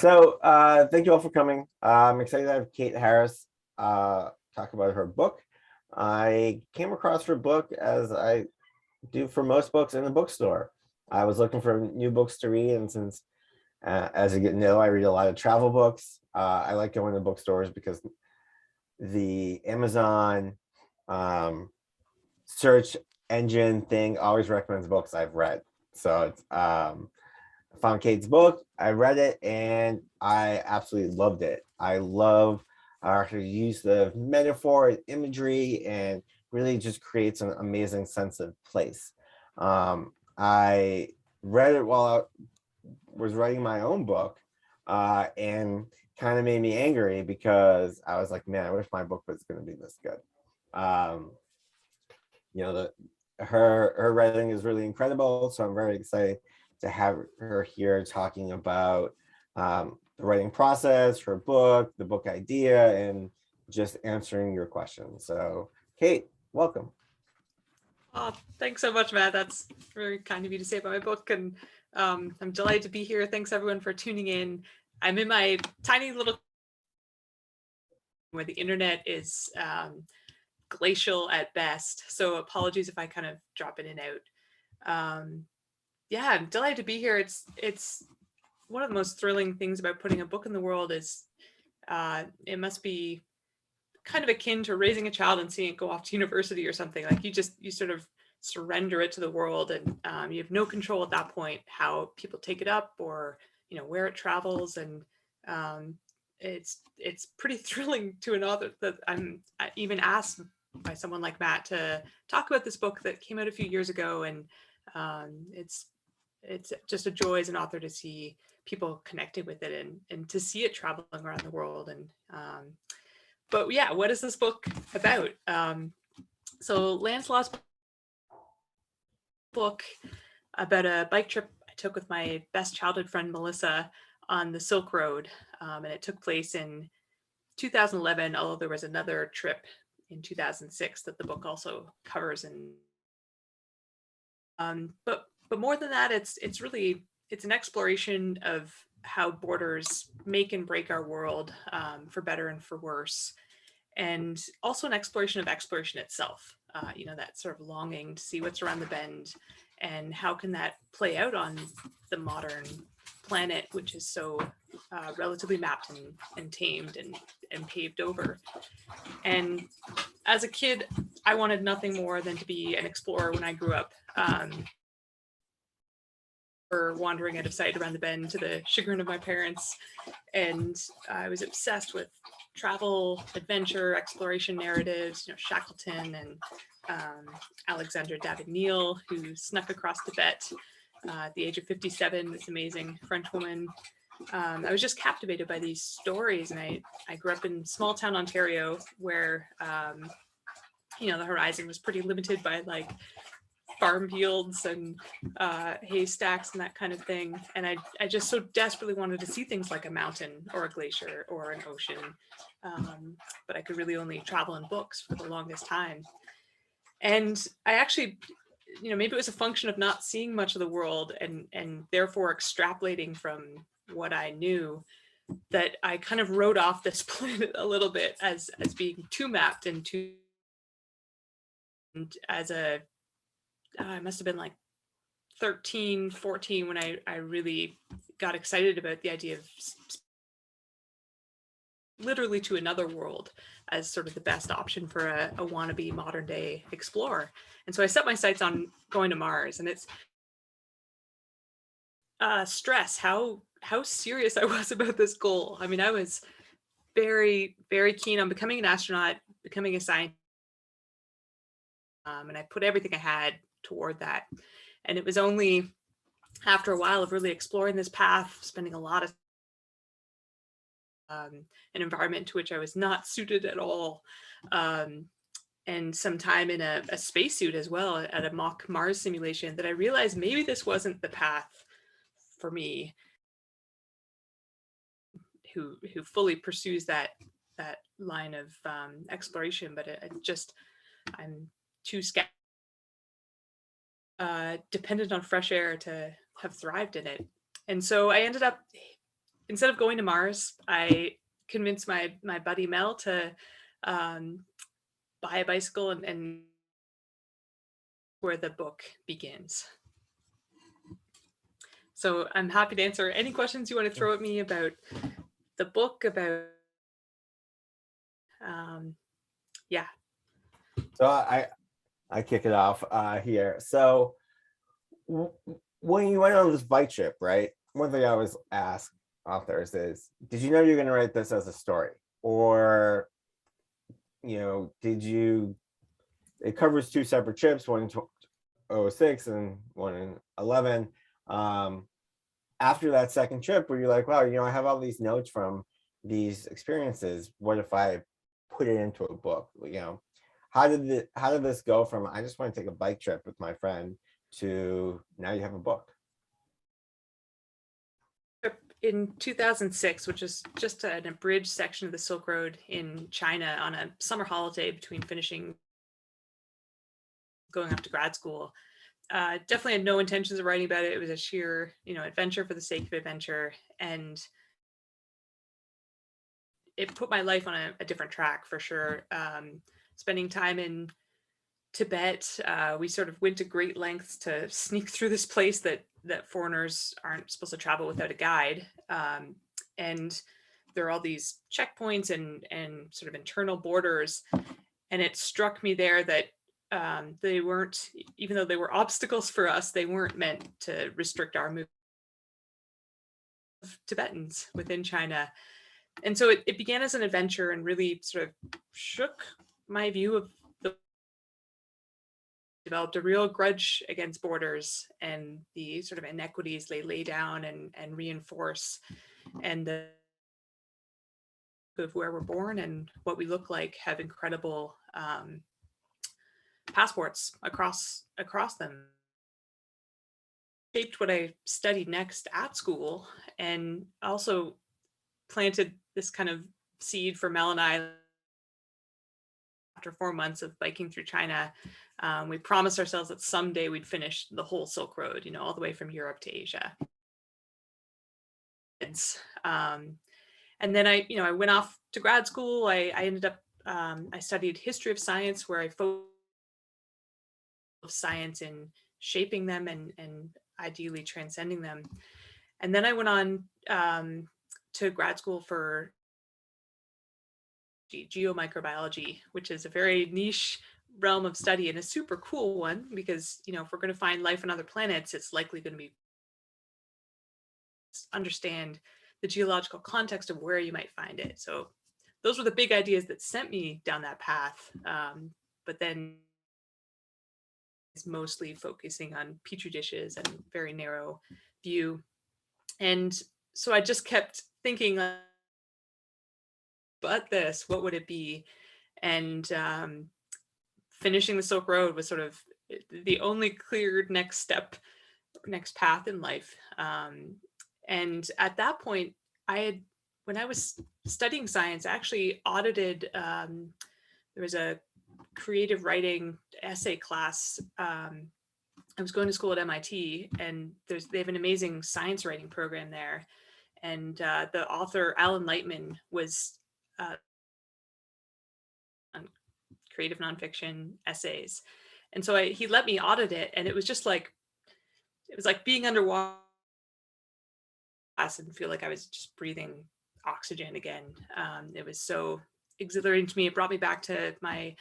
Thank you all for coming. I'm excited to have Kate Harris talk about her book. I came across her book as I do for most books in the bookstore. I was looking for new books to read, and since as you know, I read a lot of travel books. I like going to bookstores because the Amazon search engine thing always recommends books I've read. So it's I found Kate's book, I read it, and I absolutely loved it. I love her use of metaphor and imagery, and really just creates an amazing sense of place. I read it while I was writing my own book, and kind of made me angry because I was like, man, I wish my book was going to be this good. Um, you know, her writing is really incredible, so I'm very excited to have her here talking about the writing process, her book, the book idea, and just answering your questions. So Kate, welcome. Oh, thanks so much, Matt. That's very kind of you to say about my book, and I'm delighted to be here. Thanks everyone for tuning in. I'm in my tiny little where the internet is glacial at best, so apologies if I kind of drop in and out. Yeah, I'm delighted to be here. It's one of the most thrilling things about putting a book in the world is it must be kind of akin to raising a child and seeing it go off to university or something. Like you sort of surrender it to the world, and you have no control at that point how people take it up or where it travels, and it's pretty thrilling to an author that I even asked by someone like Matt to talk about this book that came out a few years ago, and it's just a joy as an author to see people connecting with it and to see it traveling around the world. And but yeah, what is this book about? So Lancelot's book about a bike trip I took with my best childhood friend Melissa on the Silk Road, and it took place in 2011, although there was another trip in 2006 that the book also covers. And but more than that, it's an exploration of how borders make and break our world, for better and for worse, and also an exploration of exploration itself. That sort of longing to see what's around the bend, and how can that play out on the modern planet, which is so relatively mapped and tamed and paved over. And as a kid, I wanted nothing more than to be an explorer when I grew up. Or wandering out of sight around the bend to the chagrin of my parents. And I was obsessed with travel, adventure, exploration narratives, Shackleton and Alexander David Neal, who snuck across Tibet at the age of 57, this amazing French woman. I was just captivated by these stories, and I grew up in small town Ontario where, the horizon was pretty limited by like farm fields and haystacks and that kind of thing. And I just so desperately wanted to see things like a mountain or a glacier or an ocean. But I could really only travel in books for the longest time. And I actually, maybe it was a function of not seeing much of the world and therefore extrapolating from what I knew, that I kind of wrote off this planet a little bit as being too mapped and too, and as a I must have been like 13, 14 when I really got excited about the idea of literally to another world as sort of the best option for a wannabe modern day explorer. And so I set my sights on going to Mars, and it's stress how serious I was about this goal. I mean, I was very, very keen on becoming an astronaut, becoming a scientist, and I put everything I had toward that. And it was only after a while of really exploring this path, spending a lot of an environment to which I was not suited at all, and some time in a spacesuit as well at a mock Mars simulation, that I realized maybe this wasn't the path for me, who fully pursues that line of exploration. But I'm too dependent on fresh air to have thrived in it. And so I ended up instead of going to Mars, I convinced my buddy Mel to buy a bicycle, and where the book begins. So I'm happy to answer any questions you want to throw at me about the book, about yeah. So I kick it off here. So when you went on this bike trip, right? One thing I always ask authors is, did you know you're going to write this as a story, or did you? It covers two separate trips, one in 06 and one in 11. After that second trip, where you're like, wow, I have all these notes from these experiences. What if I put it into a book? How did this go from I just want to take a bike trip with my friend to now you have a book? In 2006, which is just an abridged section of the Silk Road in China on a summer holiday between going off to grad school. Definitely had no intentions of writing about it. It was a sheer, adventure for the sake of adventure. And it put my life on a different track for sure. Spending time in Tibet, we sort of went to great lengths to sneak through this place that foreigners aren't supposed to travel without a guide. And there are all these checkpoints and sort of internal borders. And it struck me there that they weren't, even though they were obstacles for us, they weren't meant to restrict our movement of Tibetans within China. And so it began as an adventure and really sort of shook my view of developed a real grudge against borders and the sort of inequities they lay down and reinforce, and the of where we're born and what we look like have incredible passports across them. Shaped what I studied next at school, and also planted this kind of seed for Mel and I. After 4 months of biking through China, we promised ourselves that someday we'd finish the whole Silk Road, all the way from Europe to Asia. And then I went off to grad school. I ended up, I studied history of science, where I focused on science in shaping them and ideally transcending them. And then I went on to grad school for geomicrobiology, which is a very niche realm of study and a super cool one, because if we're going to find life on other planets, it's likely going to be understand the geological context of where you might find it. So those were the big ideas that sent me down that path. But then it's mostly focusing on petri dishes and very narrow view. And so I just kept thinking, but this, what would it be? And finishing the Silk Road was sort of the only cleared next path in life. And at that point, when I was studying science, I actually audited, there was a creative writing essay class. I was going to school at MIT, and they have an amazing science writing program there. And the author, Alan Lightman, was on creative nonfiction essays. And so he let me audit it, and it was like being underwater and feel like I was just breathing oxygen again. It was so exhilarating to me. It brought me back to my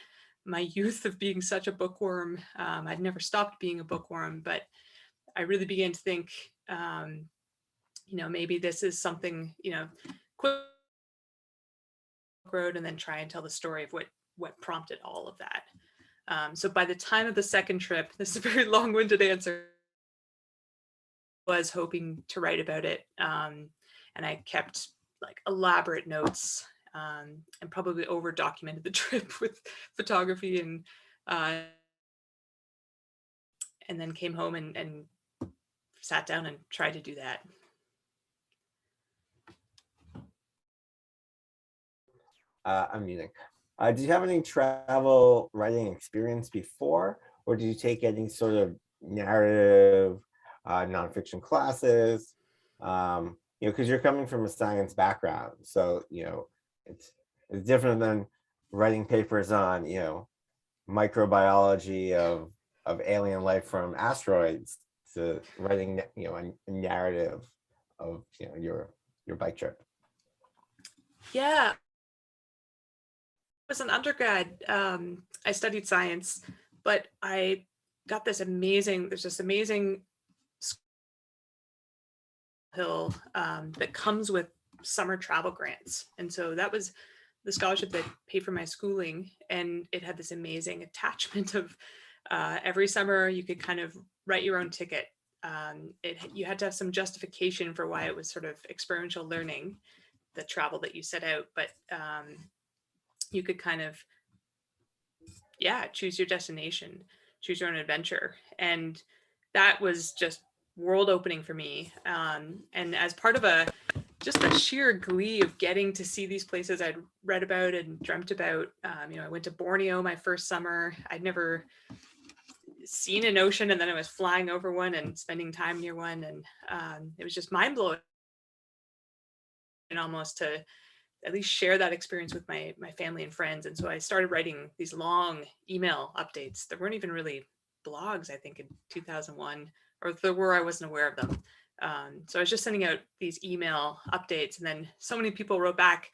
youth of being such a bookworm. I'd never stopped being a bookworm, but I really began to think, maybe this is something, quick road, and then try and tell the story of what prompted all of that. So by the time of the second trip, this is a very long-winded answer, was hoping to write about it. And I kept like elaborate notes, and probably over documented the trip with photography, and then came home and sat down and tried to do that. I'm muting. Did you have any travel writing experience before, or did you take any sort of narrative nonfiction classes? because you're coming from a science background, so it's different than writing papers on microbiology of alien life from asteroids to writing a narrative of your bike trip. Yeah, was an undergrad, I studied science, but I got this amazing, there's this amazing hill that comes with summer travel grants. And so that was the scholarship that paid for my schooling. And it had this amazing attachment of every summer you could kind of write your own ticket. You had to have some justification for why it was sort of experiential learning, the travel that you set out, but you could kind of, choose your destination, choose your own adventure. And that was just world opening for me. And as part of just a sheer glee of getting to see these places I'd read about and dreamt about. I went to Borneo my first summer. I'd never seen an ocean, and then I was flying over one and spending time near one. And it was just mind blowing, and almost to at least share that experience with my family and friends. And so I started writing these long email updates. There weren't even really blogs, I think, in 2001, or if there were, I wasn't aware of them. So I was just sending out these email updates, and then so many people wrote back.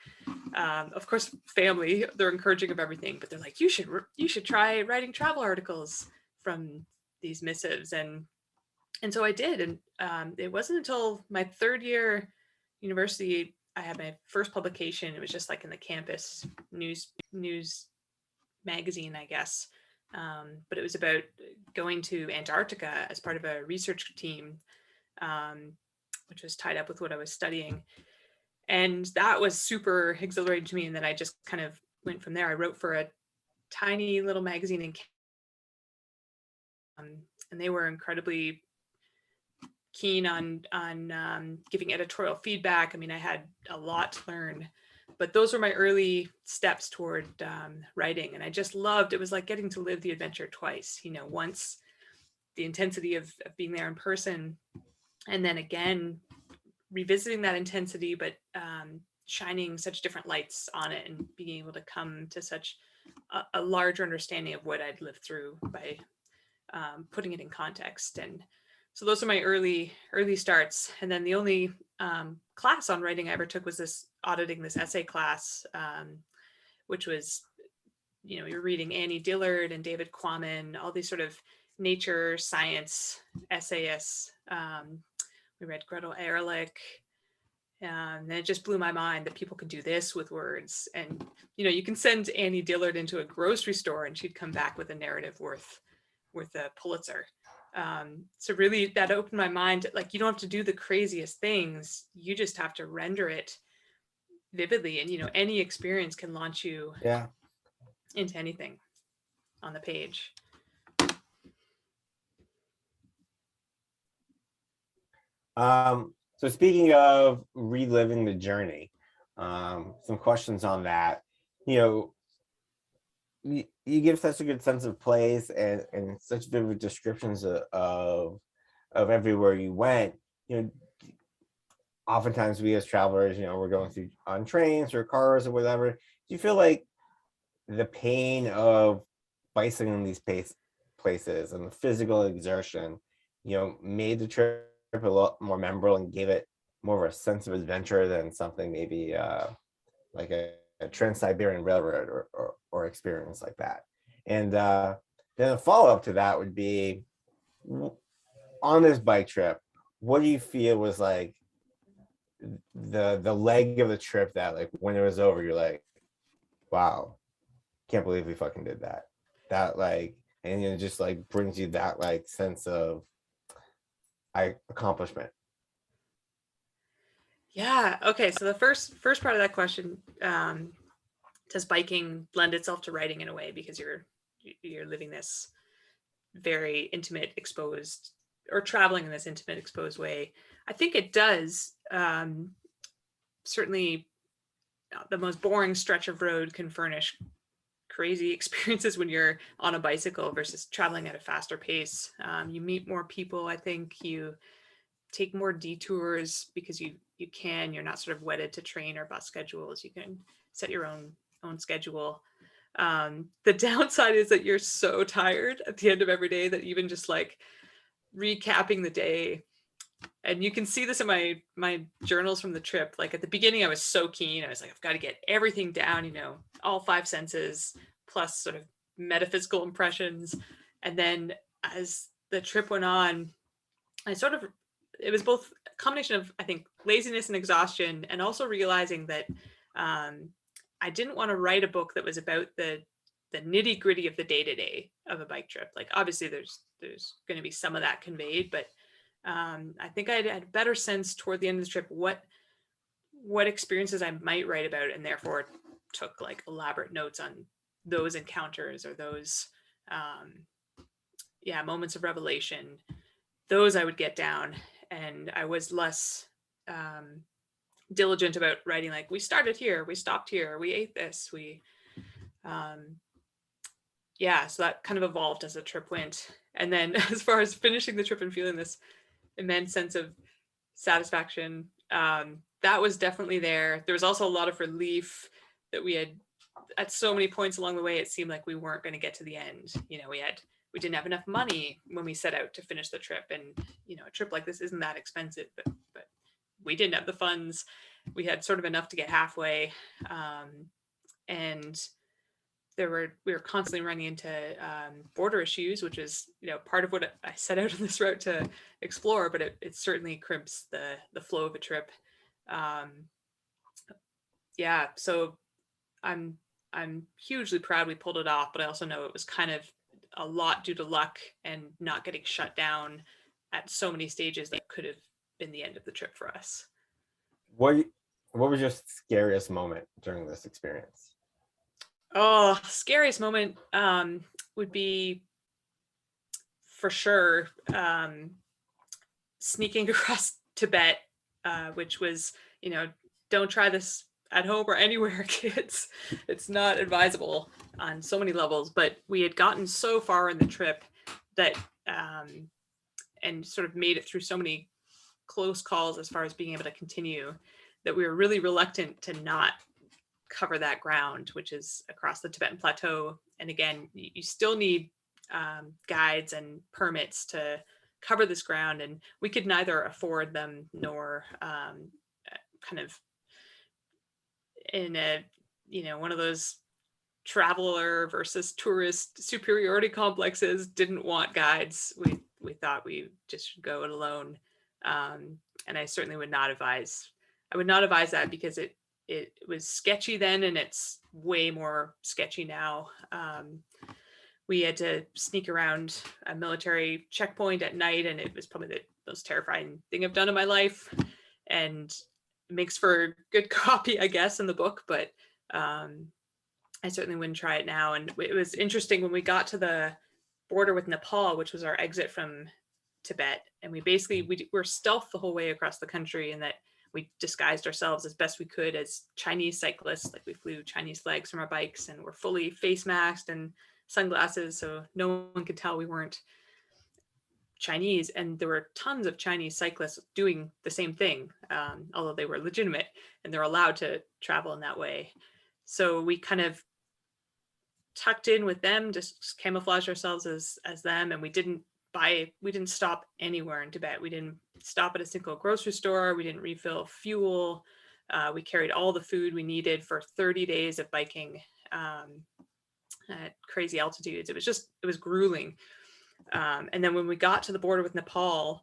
Of course, family, they're encouraging of everything, but they're like, you should try writing travel articles from these missives. And so I did. And it wasn't until my third year university I had my first publication. It was just like in the campus news magazine, I guess. But it was about going to Antarctica as part of a research team, which was tied up with what I was studying. And that was super exhilarating to me. And then I just kind of went from there. I wrote for a tiny little magazine in and they were incredibly keen on giving editorial feedback. I mean, I had a lot to learn, but those were my early steps toward writing. And I just loved, it was like getting to live the adventure twice, once the intensity of being there in person, and then again, revisiting that intensity, but shining such different lights on it and being able to come to such a larger understanding of what I'd lived through by putting it in context. And so those are my early starts. And then the only class on writing I ever took was this auditing this essay class, which was, you're reading Annie Dillard and David Quammen, all these sort of nature science essayists. We read Gretel Ehrlich. And it just blew my mind that people can do this with words. And, you can send Annie Dillard into a grocery store and she'd come back with a narrative worth a Pulitzer. So really that opened my mind. Like, you don't have to do the craziest things. You just have to render it vividly. And, any experience can launch you into anything on the page. So speaking of reliving the journey, some questions on that. You give such a good sense of place and such vivid descriptions of everywhere you went. Oftentimes we as travelers, we're going through on trains or cars or whatever. Do you feel like the pain of bicycling these places and the physical exertion, made the trip a lot more memorable and gave it more of a sense of adventure than something maybe like a Trans-Siberian Railroad or experience like that? And then a follow-up to that would be, on this bike trip, what do you feel was like the leg of the trip that, like, when it was over, you're like, wow, can't believe we fucking did that? That, like, and it just like brings you that like sense of accomplishment. Yeah. Okay. So the first part of that question, does biking lend itself to writing in a way because you're living this very intimate, exposed, or traveling in this intimate, exposed way? I think it does. Certainly, the most boring stretch of road can furnish crazy experiences when you're on a bicycle versus traveling at a faster pace. You meet more people. I think you take more detours because you're not sort of wedded to train or bus schedules. You can set your own schedule. The downside is that you're so tired at the end of every day that even just like recapping the day, and you can see this in my journals from the trip. Like at the beginning, I was so keen. I was like, I've got to get everything down, all five senses plus sort of metaphysical impressions. And then as the trip went on, it was both a combination of, I think, laziness and exhaustion, and also realizing that I didn't want to write a book that was about the nitty gritty of the day to day of a bike trip. Like obviously there's going to be some of that conveyed, but I think I had a better sense toward the end of the trip what experiences I might write about, and therefore took like elaborate notes on those encounters or those moments of revelation. Those I would get down, and I was less diligent about writing like, we started here, we stopped here, we ate this, so that kind of evolved as the trip went. And then as far as finishing the trip and feeling this immense sense of satisfaction, that was definitely there. There was also a lot of relief that we had at so many points along the way. It seemed like we weren't going to get to the end. We didn't have enough money when we set out to finish the trip, and a trip like this isn't that expensive, but we didn't have the funds. We had sort of enough to get halfway, and we were constantly running into border issues, which is part of what I set out on this route to explore, but it certainly crimps the flow of a trip. So I'm hugely proud we pulled it off, but I also know it was kind of a lot due to luck and not getting shut down at so many stages that could have been the end of the trip for us. What was your scariest moment during this experience? Oh, scariest moment would be for sure sneaking across Tibet, which was, don't try this at home or anywhere, kids. It's not advisable on so many levels, but we had gotten so far in the trip that and sort of made it through so many close calls as far as being able to continue, that we were really reluctant to not cover that ground, which is across the Tibetan plateau. And again, you still need guides and permits to cover this ground, and we could neither afford them nor kind of in a one of those traveler versus tourist superiority complexes, didn't want guides. We thought we just should go it alone, and I certainly would not advise that, because it was sketchy then, and it's way more sketchy now. We had to sneak around a military checkpoint at night, and it was probably the most terrifying thing I've done in my life, and it makes for good copy, I guess, in the book, but I certainly wouldn't try it now. And it was interesting when we got to the border with Nepal, which was our exit from Tibet, and we were stealth the whole way across the country, and that we disguised ourselves as best we could as Chinese cyclists. Like we flew Chinese flags from our bikes and were fully face masked and sunglasses, so no one could tell we weren't Chinese. And there were tons of Chinese cyclists doing the same thing, although they were legitimate and they're allowed to travel in that way. So we kind of tucked in with them, just camouflaged ourselves as them, and we didn't stop anywhere in Tibet. We didn't stop at a single grocery store. We didn't refill fuel. We carried all the food we needed for 30 days of biking at crazy altitudes. It was grueling. And then when we got to the border with Nepal,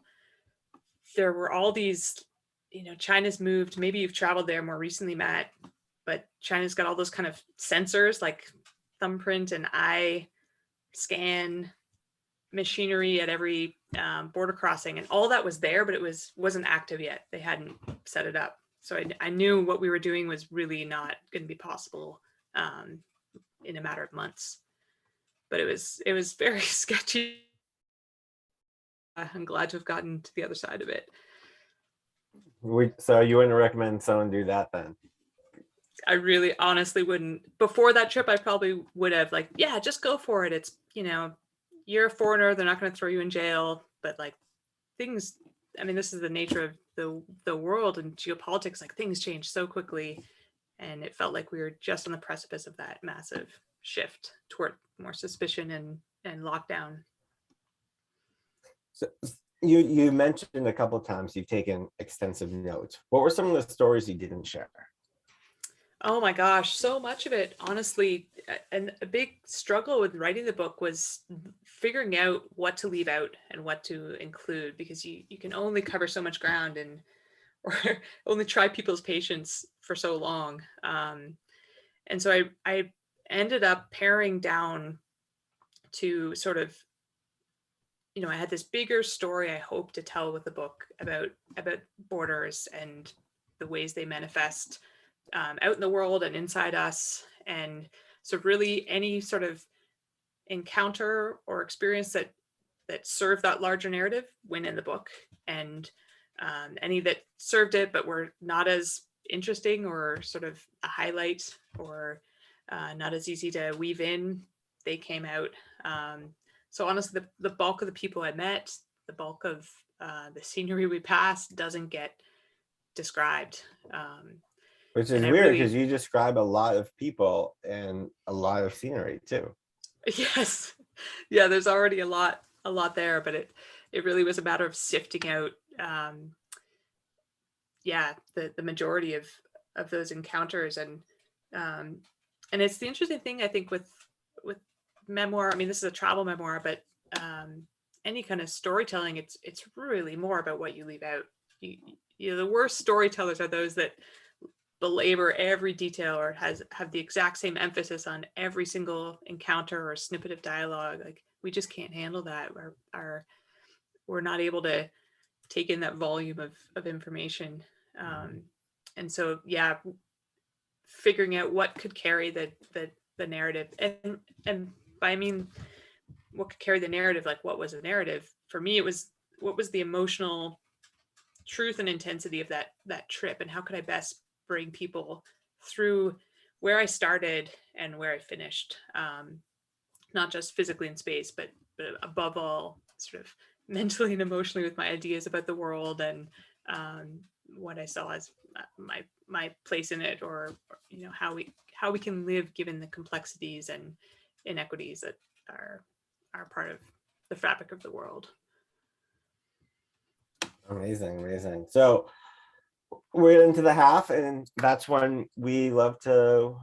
there were all these, China's moved, maybe you've traveled there more recently, Matt, but China's got all those kind of sensors like thumbprint and eye scan machinery at every border crossing, and all that was there, but it wasn't active yet. They hadn't set it up. So I knew what we were doing was really not going to be possible in a matter of months. But it was very sketchy. I'm glad to have gotten to the other side of it. So you wouldn't recommend someone do that then? I really honestly wouldn't. Before that trip, I probably would have just go for it. It's, you're a foreigner, they're not going to throw you in jail, but things I mean, this is the nature of the world and geopolitics. Like things change so quickly, and it felt like we were just on the precipice of that massive shift toward more suspicion and lockdown. So you mentioned a couple of times you've taken extensive notes. What were some of the stories you didn't share? Oh my gosh, so much of it, honestly. And a big struggle with writing the book was figuring out what to leave out and what to include, because you can only cover so much ground and or only try people's patience for so long. And so I ended up paring down to sort of, I had this bigger story I hoped to tell with the book about borders and the ways they manifest out in the world and inside us. And so really any sort of encounter or experience that served that larger narrative went in the book, and any that served it but were not as interesting or sort of a highlight or not as easy to weave in, they came out. So honestly, the bulk of the people I met, the bulk of the scenery we passed doesn't get described. Which is And I weird really, because you describe a lot of people and a lot of scenery too. yes, yeah, there's already a lot there, but it really was a matter of sifting out, the majority of those encounters. And it's the interesting thing, I think, with memoir. I mean, this is a travel memoir, but any kind of storytelling, it's really more about what you leave out. The worst storytellers are those that belabor every detail or have the exact same emphasis on every single encounter or snippet of dialogue. Like we just can't handle that. We're not able to take in that volume of information. And so, yeah, figuring out what could carry the narrative, and by I mean what could carry the narrative, like what was the narrative for me, it was what was the emotional truth and intensity of that trip, and how could I best bring people through where I started and where I finished, not just physically in space, but above all, sort of mentally and emotionally, with my ideas about the world and what I saw as my place in it, or how we can live given the complexities and inequities that are part of the fabric of the world. Amazing. So we're into the half, and that's when we love to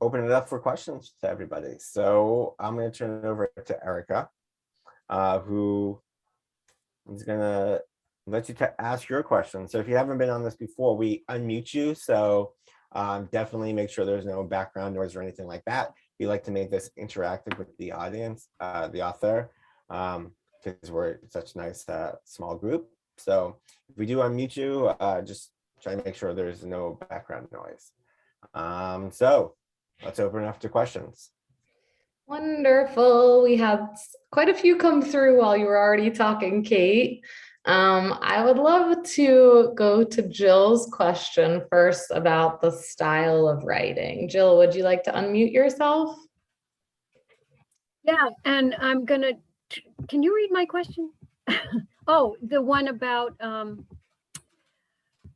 open it up for questions to everybody. So I'm going to turn it over to Erica, who is going to let you ask your question. So if you haven't been on this before, we unmute you. So definitely make sure there's no background noise or anything like that. We like to make this interactive with the audience, the author, because we're such a nice small group. So if we do unmute you, just try to make sure there's no background noise. So let's open it up to questions. Wonderful. We had quite a few come through while you were already talking, Kate. I would love to go to Jill's question first about the style of writing. Jill, would you like to unmute yourself? Yeah, and can you read my question? Oh, the one about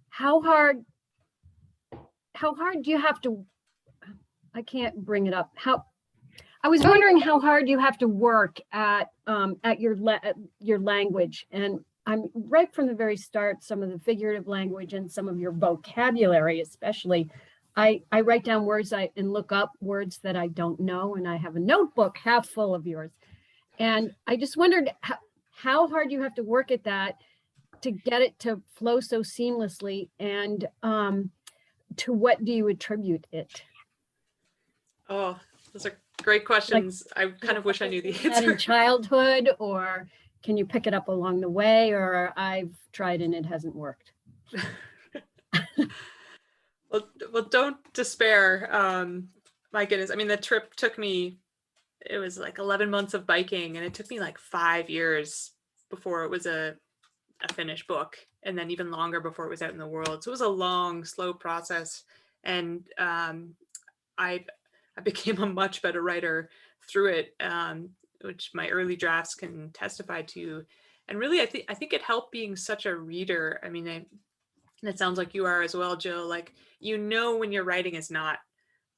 how hard do you have to, I can't bring it up. I was wondering how hard you have to work at your language. And I'm right from the very start, some of the figurative language and some of your vocabulary, especially. I write down words and look up words that I don't know, and I have a notebook half full of yours. And I just wondered how hard you have to work at that to get it to flow so seamlessly, and to what do you attribute it? Oh, those are great questions. Like, I kind of wish I knew the answer. In childhood, or can you pick it up along the way, or I've tried and it hasn't worked? Well, don't despair. My goodness. I mean, the trip took me, it was like 11 months of biking, and it took me like 5 years before it was a finished book, and then even longer before it was out in the world. So it was a long, slow process. And I became a much better writer through it, which my early drafts can testify to. And really, I think it helped being such a reader. I mean, and it sounds like you are as well, Jill. Like, you know, when your writing is not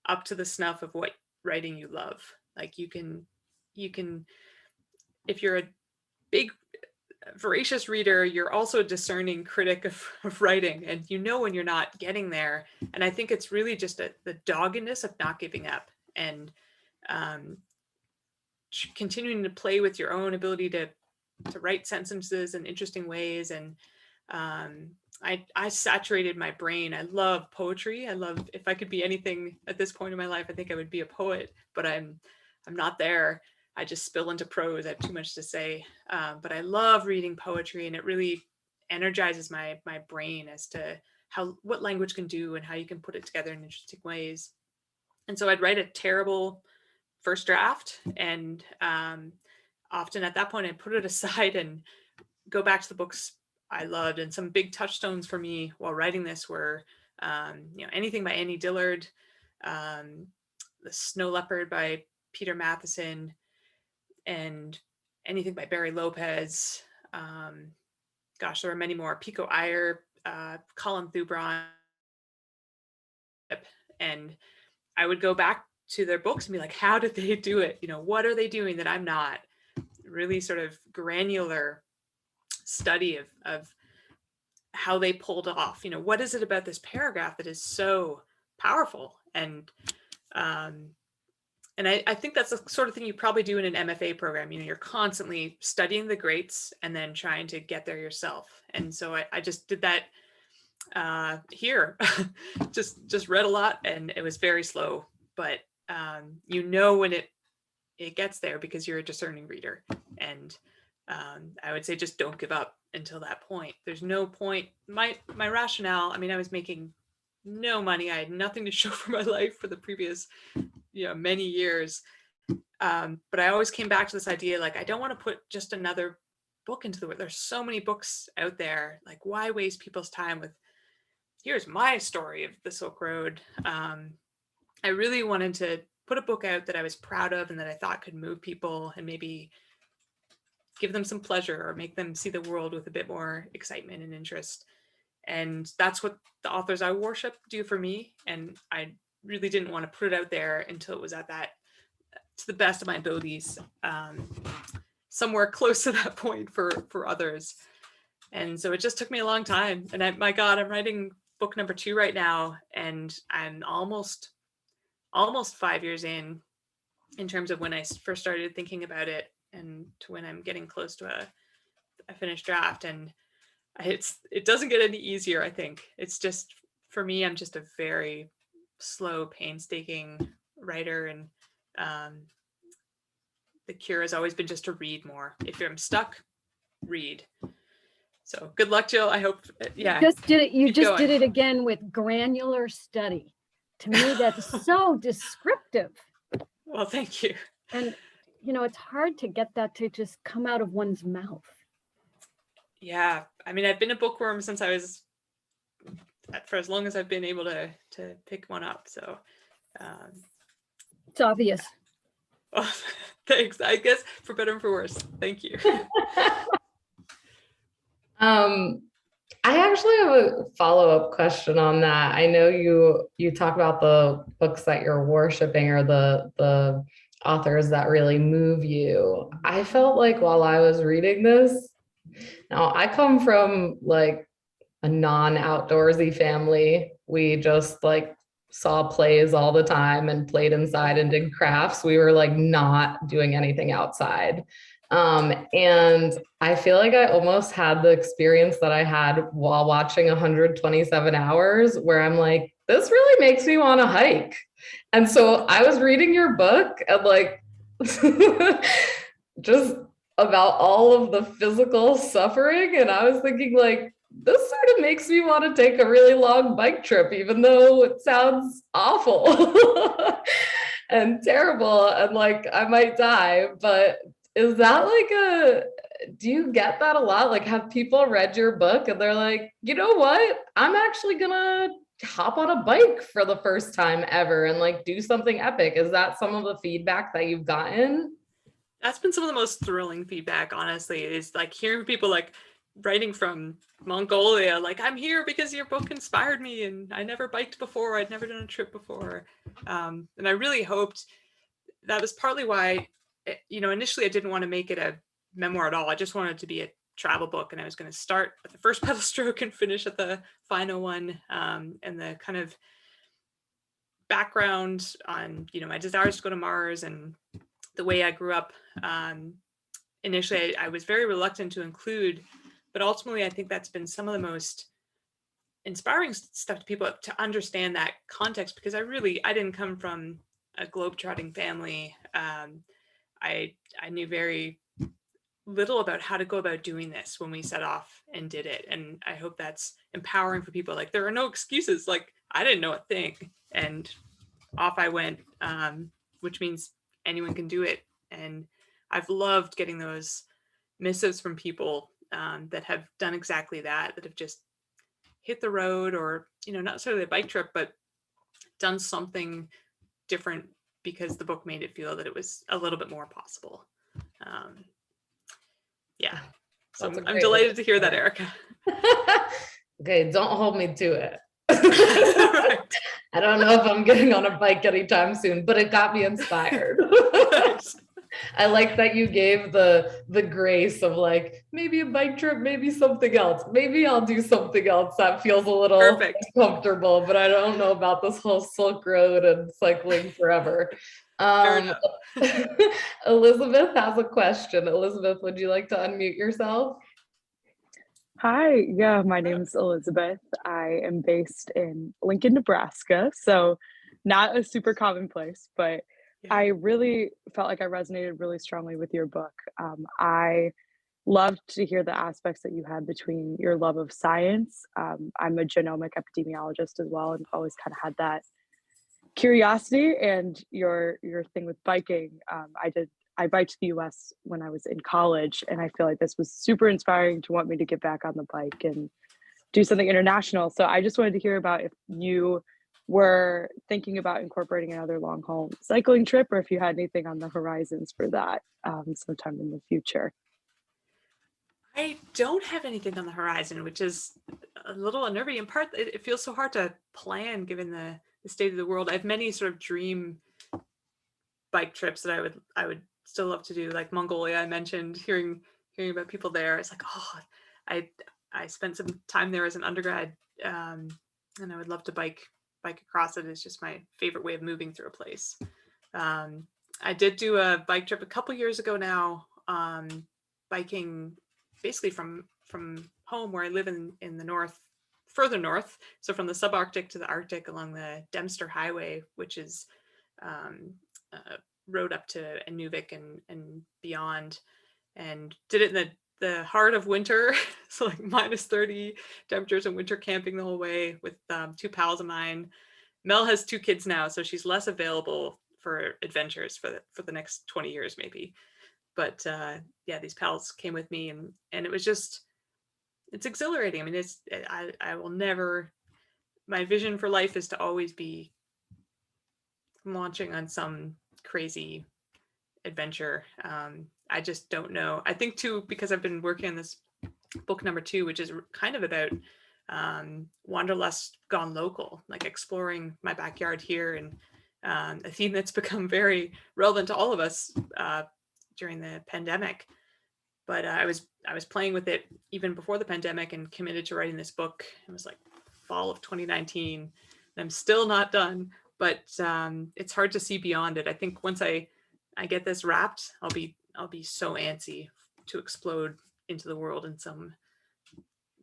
up to the snuff of what writing you love. Like you can, if you're a big voracious reader, you're also a discerning critic of writing, and you know when you're not getting there. And I think it's really just the doggedness of not giving up, and continuing to play with your own ability to write sentences in interesting ways. And I saturated my brain. I love poetry. I love, if I could be anything at this point in my life, I think I would be a poet, but I'm not there. I just spill into prose. I have too much to say. But I love reading poetry, and it really energizes my brain as to what language can do and how you can put it together in interesting ways. And so I'd write a terrible first draft, and often at that point I'd put it aside and go back to the books I loved. And some big touchstones for me while writing this were anything by Annie Dillard, The Snow Leopard by Peter Matheson, and anything by Barry Lopez. There are many more. Pico Iyer, Colin Thubron. And I would go back to their books and be like, how did they do it? What are they doing that I'm not? Really sort of granular study of how they pulled off. What is it about this paragraph that is so powerful? And I think that's the sort of thing you probably do in an MFA program. You're constantly studying the greats and then trying to get there yourself. And so I just did that here. just read a lot, and it was very slow, but when it gets there because you're a discerning reader. And I would say just don't give up until that point. There's no point. My rationale, I was making no money. I had nothing to show for my life for the previous many years. But I always came back to this idea, like, I don't want to put just another book into the world. There's so many books out there. Like, why waste people's time with, here's my story of the Silk Road? I really wanted to put a book out that I was proud of and that I thought could move people and maybe give them some pleasure or make them see the world with a bit more excitement and interest. And that's what the authors I worship do for me. And I really didn't want to put it out there until it was at that, to the best of my abilities, somewhere close to that point for others. And so it just took me a long time. And I'm writing book number 2 right now, and I'm almost 5 years in terms of when I first started thinking about it and to when I'm getting close to a finished draft. And it doesn't get any easier. I think it's just, for me, I'm just a very slow, painstaking writer. And the cure has always been just to read more. If I'm stuck, read. So good luck, Jill. I hope, yeah. You just did it again with granular study. To me, that's so descriptive. Well, thank you. And, it's hard to get that to just come out of one's mouth. Yeah. I've been a bookworm since I was, for as long as I've been able to pick one up. So it's obvious. Oh, thanks. I guess for better and for worse. Thank you. I actually have a follow-up question on that. I know you talk about the books that you're worshiping, or the authors that really move you. I felt like while I was reading this, now I come from like a non-outdoorsy family. We just like saw plays all the time and played inside and did crafts. We were like not doing anything outside. And I feel like I almost had the experience that I had while watching 127 Hours, where I'm like, this really makes me want to hike. And so I was reading your book and like, just about all of the physical suffering. And I was thinking like, this sort of makes me want to take a really long bike trip, even though it sounds awful and terrible. And like, I might die, but is that like do you get that a lot? Like, have people read your book and they're like, you know what? I'm actually gonna hop on a bike for the first time ever and like do something epic. Is that some of the feedback that you've gotten? That's been some of the most thrilling feedback, honestly, is like hearing people like writing from Mongolia, like, I'm here because your book inspired me and I never biked before, I'd never done a trip before. And I really hoped that was partly why, initially I didn't want to make it a memoir at all. I just wanted it to be a travel book, and I was going to start at the first pedal stroke and finish at the final one. And the kind of background on, my desires to go to Mars and the way I grew up. Initially, I was very reluctant to include, but ultimately, I think that's been some of the most inspiring stuff to people to understand that context, because I didn't come from a globetrotting family. I knew very little about how to go about doing this when we set off and did it. And I hope that's empowering for people. Like, there are no excuses. Like, I didn't know a thing, and off I went, which means anyone can do it. And I've loved getting those missives from people that have done exactly that have just hit the road, or, not necessarily a bike trip, but done something different because the book made it feel that it was a little bit more possible. Yeah. So I'm delighted to hear that, Erica. Okay, don't hold me to it. Right. I don't know if I'm getting on a bike anytime soon, but it got me inspired. Nice. I like that you gave the grace of like, maybe a bike trip, maybe something else. Maybe I'll do something else that feels a little comfortable, but I don't know about this whole Silk Road and cycling forever. Elizabeth has a question. Elizabeth, would you like to unmute yourself? Hi, yeah, my name's Elizabeth. I am based in Lincoln, Nebraska, so not a super common place, but I really felt like I resonated really strongly with your book. I loved to hear the aspects that you had between your love of science. I'm a genomic epidemiologist as well, and always kind of had that curiosity, and your thing with biking. I biked the US when I was in college, and I feel like this was super inspiring to want me to get back on the bike and do something international. So I just wanted to hear about if you were thinking about incorporating another long haul cycling trip, or if you had anything on the horizons for that sometime in the future. I don't have anything on the horizon, which is a little unnerving. In part, it feels so hard to plan given the state of the world. I have many sort of dream bike trips that I would still love to do, like Mongolia. I mentioned hearing about people there. It's like, oh, I spent some time there as an undergrad, and I would love to bike across it. It's just my favorite way of moving through a place. I did do a bike trip a couple years ago now, biking basically from home, where I live in the north, further north, so from the subarctic to the Arctic along the Dempster Highway, which is road up to Inuvik and beyond, and did it in the heart of winter, so like -30 temperatures and winter camping the whole way with two pals of mine. Mel has 2 kids now, so she's less available for adventures for the next 20 years maybe. But yeah, these pals came with me, and it was just, it's exhilarating. I mean, I will never, my vision for life is to always be launching on some crazy adventure. I just don't know. I think too, because I've been working on this book number 2, which is kind of about wanderlust gone local, like exploring my backyard here, and a theme that's become very relevant to all of us during the pandemic. But I was playing with it even before the pandemic and committed to writing this book. It was like fall of 2019, and I'm still not done, but it's hard to see beyond it. I think once I get this wrapped, I'll be so antsy to explode into the world in some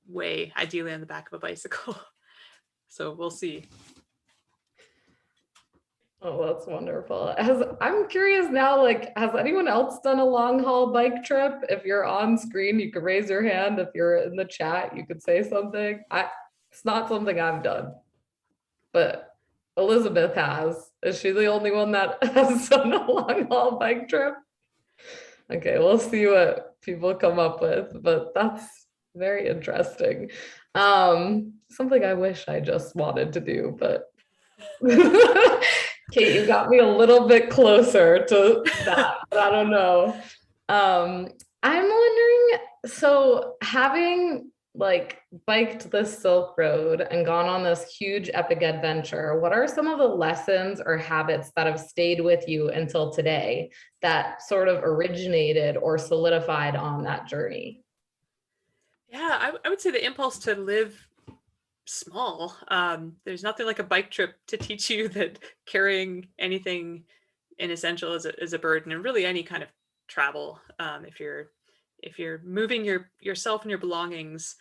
way, ideally on the back of a bicycle. So we'll see. Oh, that's wonderful. I'm curious now, like, has anyone else done a long haul bike trip? If you're on screen, you could raise your hand. If you're in the chat, you could say something. It's not something I've done, but Elizabeth has. Is she the only one that has done a long haul bike trip? Okay, we'll see what people come up with, but that's very interesting. Something I wish I just wanted to do, but Kate, you got me a little bit closer to that, but I don't know. I'm wondering, so having like biked the Silk Road and gone on this huge epic adventure, what are some of the lessons or habits that have stayed with you until today that sort of originated or solidified on that journey? Yeah, I would say the impulse to live small. There's nothing like a bike trip to teach you that carrying anything inessential is a burden, and really any kind of travel. If you're moving yourself and your belongings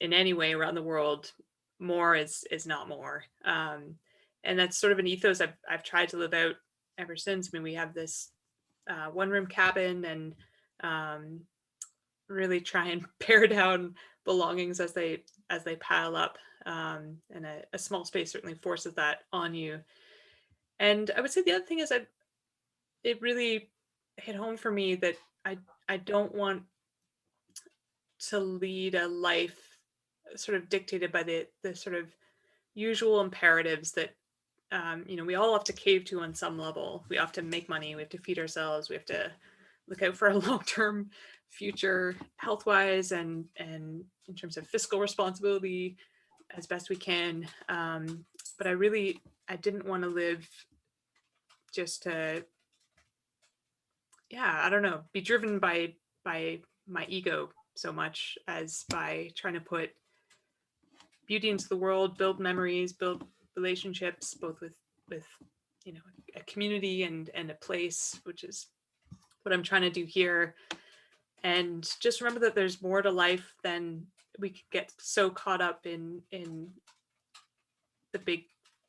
in any way around the world, more is not more. And that's sort of an ethos I've tried to live out ever since. I mean, we have this one room cabin, and really try and pare down belongings as they pile up. And a small space certainly forces that on you. And I would say the other thing is it really hit home for me that I don't want to lead a life sort of dictated by the sort of usual imperatives that we all have to cave to on some level. We have to make money, we have to feed ourselves, we have to look out for a long-term future health-wise and in terms of fiscal responsibility as best we can. But I didn't want to live just to, I don't know, be driven by my ego so much as by trying to put beauty into the world, build memories, build relationships, both with a community and a place, which is what I'm trying to do here. And just remember that there's more to life than we could get so caught up in the big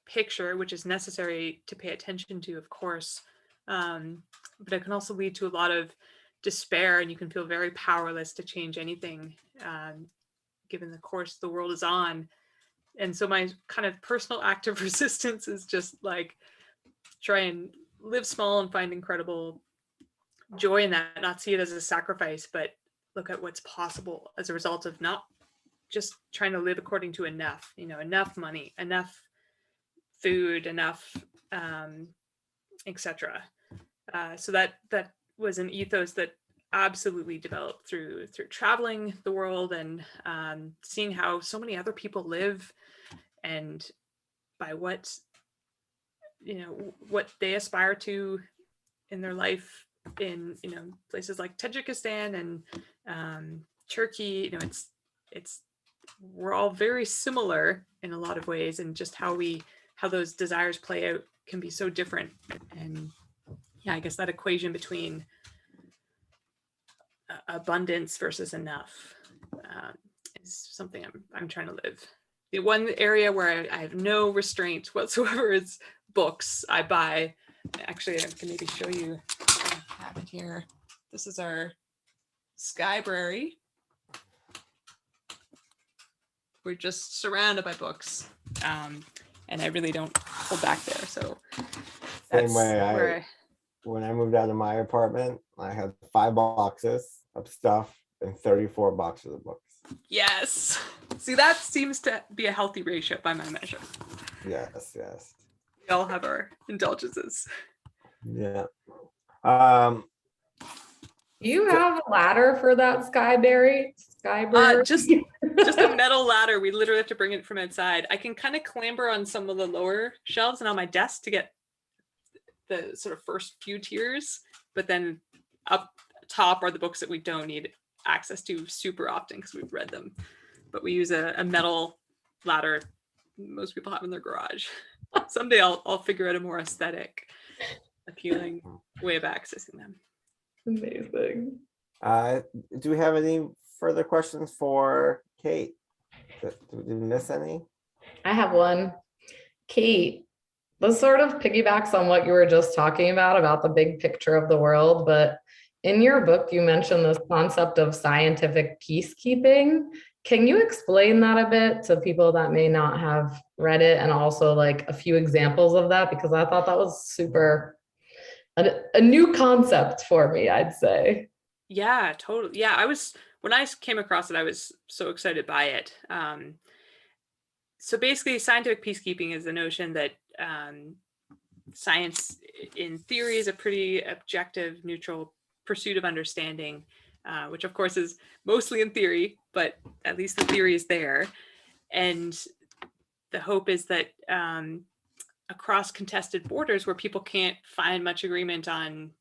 picture, which is necessary to pay attention to, of course. But it can also lead to a lot of despair, and you can feel very powerless to change anything, given the course the world is on. And so my kind of personal act of resistance is just like try and live small and find incredible joy in that, not see it as a sacrifice, but look at what's possible as a result of not just trying to live according to enough, enough money, enough food, enough, etc. So that was an ethos that absolutely developed through traveling the world and seeing how so many other people live, and by what they aspire to in their life in places like Tajikistan and Turkey. It's we're all very similar in a lot of ways, and just how those desires play out can be so different. And I guess that equation between abundance versus enough is something I'm trying to live. The one area where I have no restraint whatsoever is books. I buy. Actually, I can maybe show you. I have it here. This is our Skybrary. We're just surrounded by books, and I really don't hold back there. So same way. When I moved out of my apartment, I had 5 boxes of stuff and 34 boxes of books. Yes. See, that seems to be a healthy ratio by my measure. Yes. We all have our indulgences. Yeah. You have a ladder for that Skyberry? Just a metal ladder. We literally have to bring it from outside. I can kind of clamber on some of the lower shelves and on my desk to get the sort of first few tiers, but then up top are the books that we don't need access to super often because we've read them. But we use a metal ladder most people have in their garage. Someday I'll figure out a more aesthetic, appealing way of accessing them. Amazing. Do we have any further questions for Kate? Did we miss any? I have one. Kate, this sort of piggybacks on what you were just talking about the big picture of the world, but in your book, you mentioned this concept of scientific peacekeeping. Can you explain that a bit to people that may not have read it, and also like a few examples of that? Because I thought that was super a new concept for me, I'd say. Yeah, totally. Yeah, when I came across it, I was so excited by it. So basically, scientific peacekeeping is the notion that science in theory is a pretty objective, neutral pursuit of understanding, which of course is mostly in theory, but at least the theory is there. And the hope is that across contested borders where people can't find much agreement on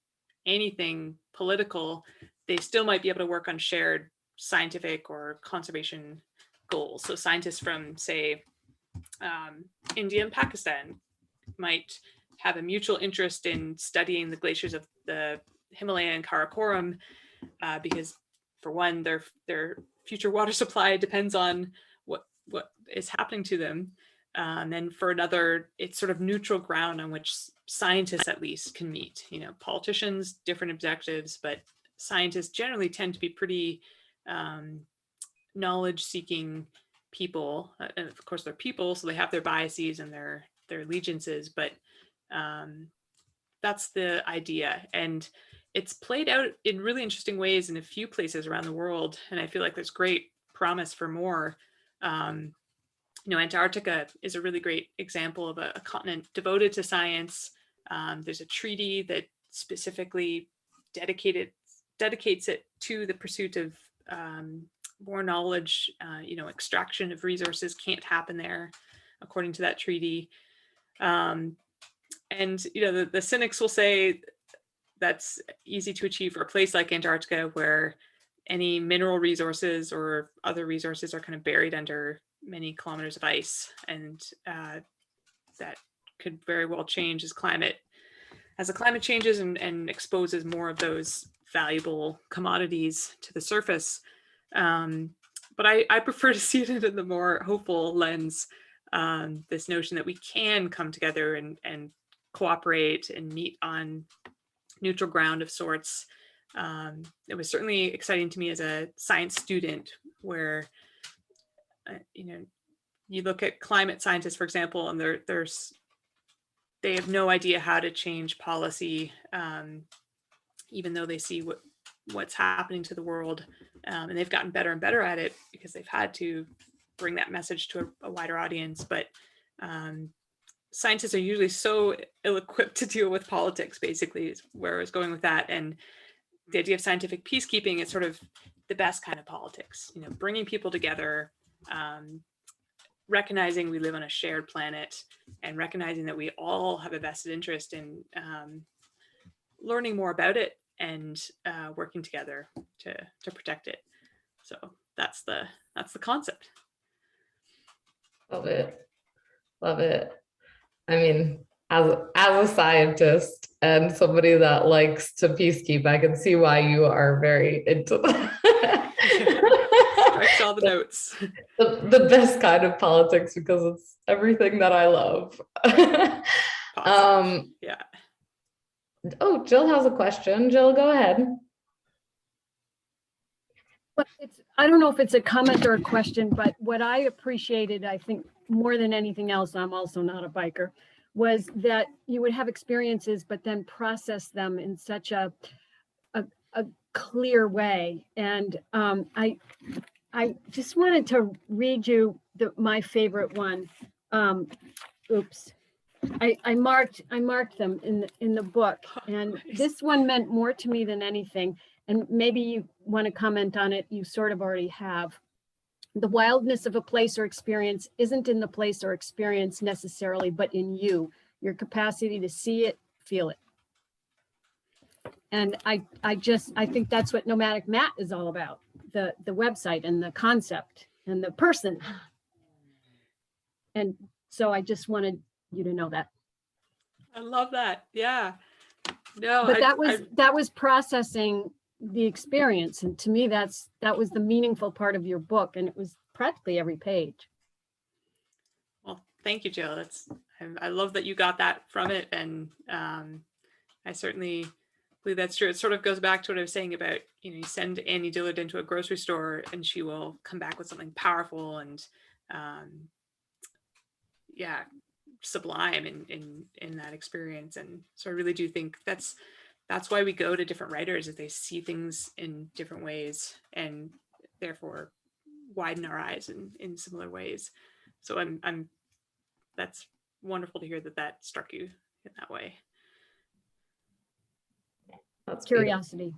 anything political, they still might be able to work on shared scientific or conservation goals. So scientists from, say, India and Pakistan might have a mutual interest in studying the glaciers of the Himalaya and Karakoram, because for one, their future water supply depends on what is happening to them. And then for another, it's sort of neutral ground on which scientists at least can meet. You know, politicians, different objectives, but scientists generally tend to be pretty knowledge-seeking people. And of course, they're people, so they have their biases and their allegiances, but that's the idea. And it's played out in really interesting ways in a few places around the world. And I feel like there's great promise for more. You know, Antarctica is a really great example of a continent devoted to science. There's a treaty that specifically dedicates it to the pursuit of more knowledge. You know, extraction of resources can't happen there, according to that treaty. And, you know, the cynics will say that's easy to achieve for a place like Antarctica, where any mineral resources or other resources are kind of buried under many kilometers of ice. And that could very well change as the climate changes and exposes more of those valuable commodities to the surface. But I prefer to see it in the more hopeful lens, this notion that we can come together and cooperate and meet on neutral ground of sorts. It was certainly exciting to me as a science student, where you know, you look at climate scientists, for example, and they have no idea how to change policy, even though they see what's happening to the world, and they've gotten better and better at it because they've had to bring that message to a wider audience. But scientists are usually so ill-equipped to deal with politics, basically, is where I was going with that. And the idea of scientific peacekeeping is sort of the best kind of politics, you know, bringing people together, recognizing we live on a shared planet, and recognizing that we all have a vested interest in learning more about it and working together to protect it. So that's the concept. Love it. Love it. I mean, as a scientist and somebody that likes to peacekeep, I can see why you are very into that. Writes all the notes. The best kind of politics, because it's everything that I love. Yeah. Oh, Jill has a question. Jill, go ahead. But I don't know if it's a comment or a question, but what I appreciated, I think more than anything else, I'm also not a biker, was that you would have experiences, but then process them in such a clear way. And I just wanted to read you my favorite one. Oops. I marked them in the book, and this one meant more to me than anything. And maybe you want to comment on it. You sort of already have. The wildness of a place or experience isn't in the place or experience necessarily, but in you, your capacity to see it, feel it. And I think that's what Nomadic Matt is all about. The website and the concept and the person. And so I just wanted you to know that. I love that. Yeah. No, but that was processing the experience, and to me that was the meaningful part of your book, and it was practically every page. Well, thank you, Jill. I love that you got that from it, and I certainly believe that's true. It sort of goes back to what I was saying about, you know, you send Annie Dillard into a grocery store and she will come back with something powerful and yeah, sublime in that experience. And so I really do think that's why we go to different writers, is they see things in different ways and therefore widen our eyes in similar ways. So I'm that's wonderful to hear that struck you in that way. That's beautiful. Curiosity.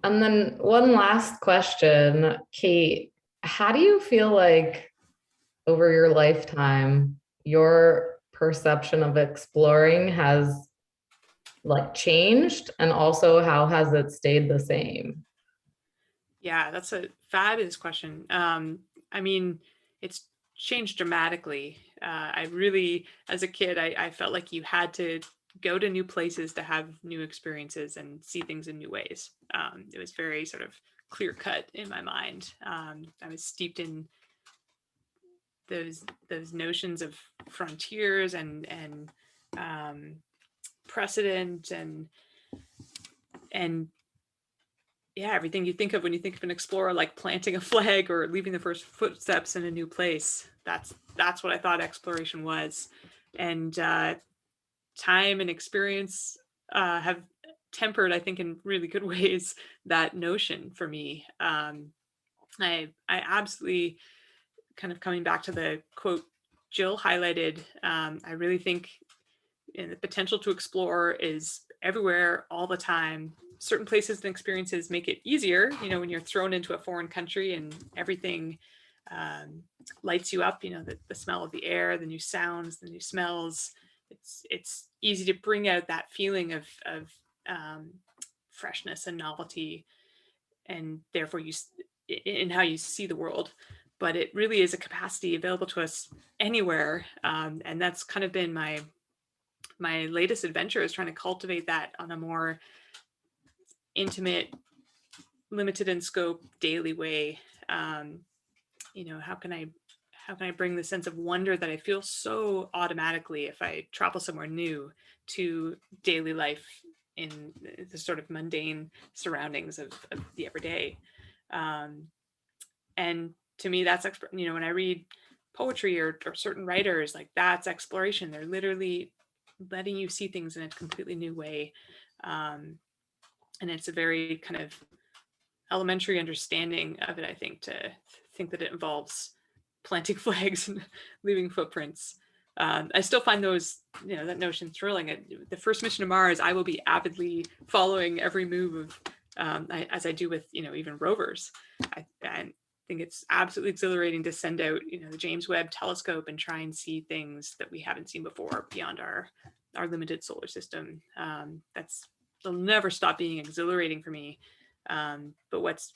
And then one last question, Kate, how do you feel like over your lifetime, your perception of exploring has like changed, and also how has it stayed the same? Yeah, that's a fabulous question. I mean, it's changed dramatically. I really, as a kid, I felt like you had to go to new places to have new experiences and see things in new ways. It was very sort of clear cut in my mind. I was steeped in those notions of frontiers and precedent and yeah, everything you think of when you think of an explorer, like planting a flag or leaving the first footsteps in a new place. That's what I thought exploration was. And time and experience have tempered, I think, in really good ways, that notion for me. I absolutely, kind of coming back to the quote Jill highlighted, I really think the potential to explore is everywhere all the time. Certain places and experiences make it easier, when you're thrown into a foreign country and everything lights you up, the smell of the air, the new sounds, the new smells. It's easy to bring out that feeling of freshness and novelty, and therefore in how you see the world. But it really is a capacity available to us anywhere, and that's kind of been my latest adventure, is trying to cultivate that on a more intimate, limited in scope, daily way. How can I bring the sense of wonder that I feel so automatically if I travel somewhere new to daily life in the sort of mundane surroundings of the everyday. And to me, that's, when I read poetry or certain writers, like, that's exploration. They're literally letting you see things in a completely new way. And it's a very kind of elementary understanding of it, I think, to think that it involves planting flags and leaving footprints. I still find those, that notion thrilling. The first mission to Mars, I will be avidly following every move of, as I do with, even rovers. I think it's absolutely exhilarating to send out, the James Webb Telescope and try and see things that we haven't seen before beyond our limited solar system. They'll never stop being exhilarating for me. But what's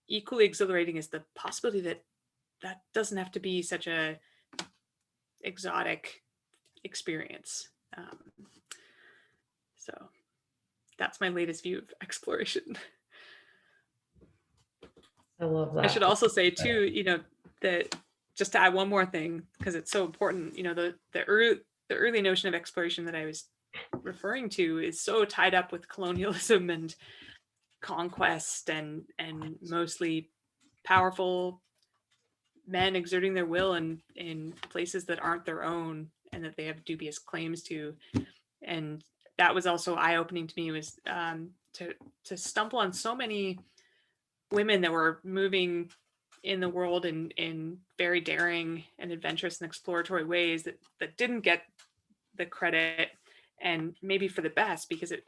equally exhilarating is the possibility that doesn't have to be such a exotic experience. So that's my latest view of exploration. I love that. I should also say too, that, just to add one more thing, because it's so important, the early notion of exploration that I was referring to is so tied up with colonialism and conquest and mostly powerful men exerting their will in places that aren't their own and that they have dubious claims to. And that was also eye-opening to me, was to stumble on so many women that were moving in the world in very daring and adventurous and exploratory ways that didn't get the credit, and maybe for the best, because it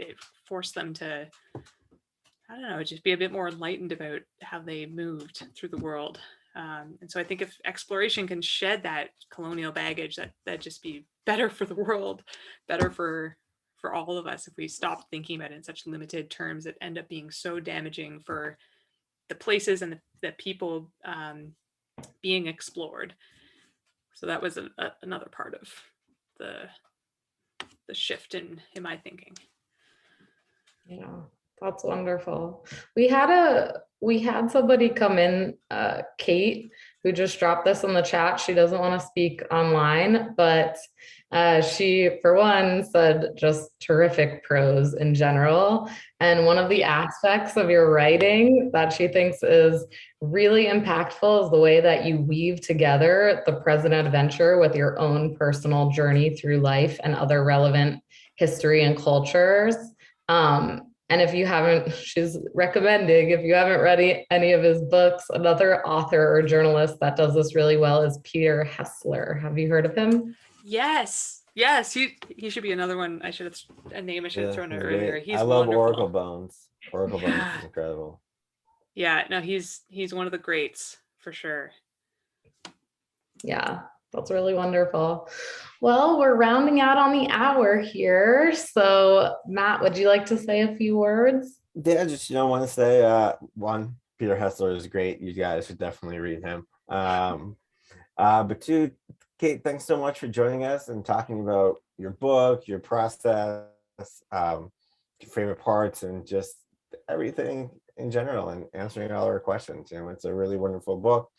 forced them to, I don't know, just be a bit more enlightened about how they moved through the world. And so I think if exploration can shed that colonial baggage, that'd just be better for the world, better for all of us, if we stopped thinking about it in such limited terms that end up being so damaging for the places and the people being explored. So that was another part of the shift in my thinking. Yeah, that's wonderful. We had somebody come in, Kate, who just dropped this in the chat. She doesn't want to speak online, but she, for one, said just terrific prose in general. And one of the aspects of your writing that she thinks is really impactful is the way that you weave together the present adventure with your own personal journey through life and other relevant history and cultures. And if you haven't, she's recommending, if you haven't read any of his books, another author or journalist that does this really well is Peter Hessler. Have you heard of him? Yes, he should be another one. I should have a name I should have thrown out he's earlier. great. He's I love wonderful. Oracle Bones. Oracle Bones Yeah. is incredible. Yeah, no, he's one of the greats for sure. Yeah, that's really wonderful. Well, we're rounding out on the hour here. So Matt, would you like to say a few words? Yeah, just want to say one, Peter Hessler is great. You guys should definitely read him. But two, Kate, thanks so much for joining us and talking about your book, your process, your favorite parts, and just everything in general, and answering all our questions. It's a really wonderful book.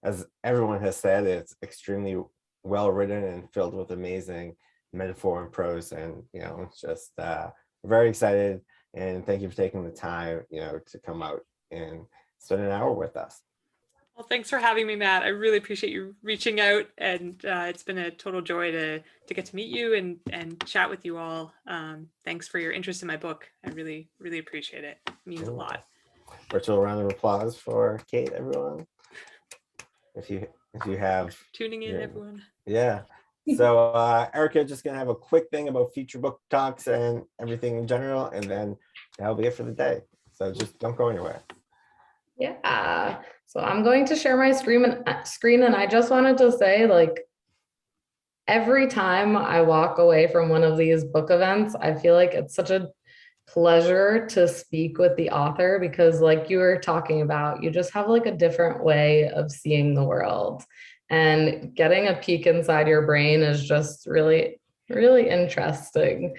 As everyone has said, it's extremely well written and filled with amazing metaphor and prose, and it's just very excited. And thank you for taking the time, to come out and spend an hour with us. Well, thanks for having me, Matt. I really appreciate you reaching out, and it's been a total joy to get to meet you and chat with you all. Thanks for your interest in my book. I really, really appreciate it. It means a lot. Virtual round of applause for Kate, everyone. If you have tuning in, everyone. Yeah. So Erica, just gonna have a quick thing about future book talks and everything in general, and then that'll be it for the day. So just don't go anywhere. Yeah. So I'm going to share my screen, and I just wanted to say, like, every time I walk away from one of these book events, I feel like it's such a pleasure to speak with the author, because like you were talking about, you just have like a different way of seeing the world, and getting a peek inside your brain is just really, really interesting.